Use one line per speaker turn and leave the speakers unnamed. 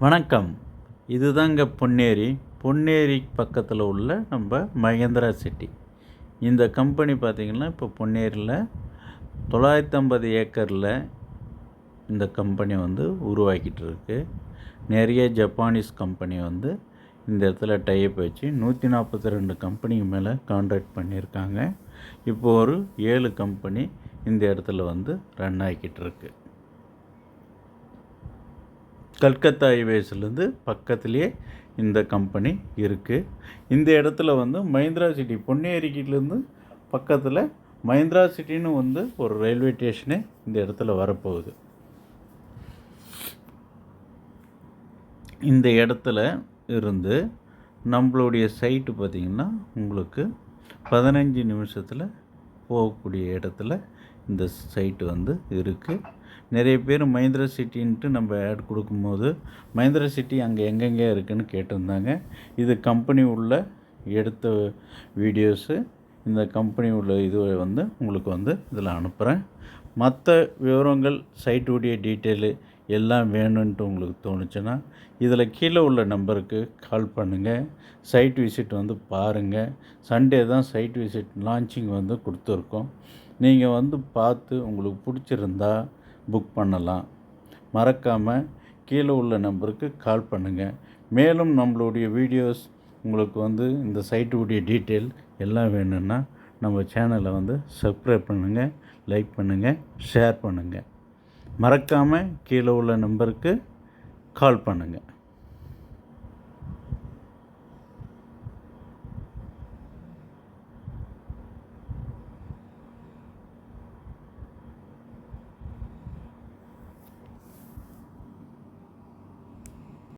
வணக்கம். இதுதாங்க பொன்னேரி. பொன்னேரி பக்கத்தில் உள்ள நம்ம மகேந்திரா சிட்டி. இந்த கம்பெனி பார்த்திங்கன்னா இப்போ பொன்னேரியில் 950 ஏக்கரில் இந்த கம்பெனி உருவாக்கிட்டு இருக்கு. நிறைய ஜப்பானீஸ் கம்பெனி இந்த இடத்துல டைப் வச்சு 142 கம்பெனிக்கு மேலே கான்ட்ராக்ட் பண்ணியிருக்காங்க. இப்போ ஒரு 7 கம்பெனி இந்த இடத்துல ரன் ஆகிக்கிட்டு இருக்கு. கல்கத்தா ஹைவேஸ்லேருந்து பக்கத்துலேயே இந்த கம்பெனி இருக்குது. இந்த இடத்துல மஹிந்திரா சிட்டி பொன்னேரிக்கிலேருந்து பக்கத்தில் மஹிந்திரா சிட்டின்னு ஒரு ரயில்வே ஸ்டேஷனு இந்த இடத்துல வரப்போகுது. இந்த இடத்துல இருந்து நம்மளுடைய சைட்டு பார்த்திங்கன்னா உங்களுக்கு 15 நிமிஷத்தில் போகக்கூடிய இடத்துல இந்த சைட்டு இருக்குது. நிறைய பேர் மஹிந்திரா சிட்டின்ட்டு நம்ம ஆட் கொடுக்கும்போது மஹிந்திரா சிட்டி அங்கே எங்கெங்கே இருக்குதுன்னு கேட்டிருந்தாங்க. இது கம்பெனி உள்ள எடுத்த வீடியோஸு. இந்த கம்பெனி உள்ள இது உங்களுக்கு இதில் அனுப்புகிறேன். மற்ற விவரங்கள் சைட்டுடைய டீட்டெயிலு எல்லாம் வேணும்ன்ட்டு உங்களுக்கு தோணுச்சுன்னா இதில் கீழே உள்ள நம்பருக்கு கால் பண்ணுங்கள். சைட் விசிட் பாருங்கள். சண்டே தான் சைட் விசிட் லான்ச்சிங் கொடுத்துருக்கோம். நீங்கள் பார்த்து உங்களுக்கு பிடிச்சிருந்தா புக் பண்ணலாம். மறக்காமல் கீழே உள்ள நம்பருக்கு கால் பண்ணுங்கள். மேலும் நம்மளுடைய வீடியோஸ் உங்களுக்கு இந்த சைட்டுடைய டீட்டெயில் எல்லாம் வேணும்னா நம்ம சேனலை சப்ஸ்கிரைப் பண்ணுங்கள், லைக் பண்ணுங்கள், ஷேர் பண்ணுங்கள். மறக்காமல் கீழே உள்ள நம்பருக்கு கால் பண்ணுங்கள்.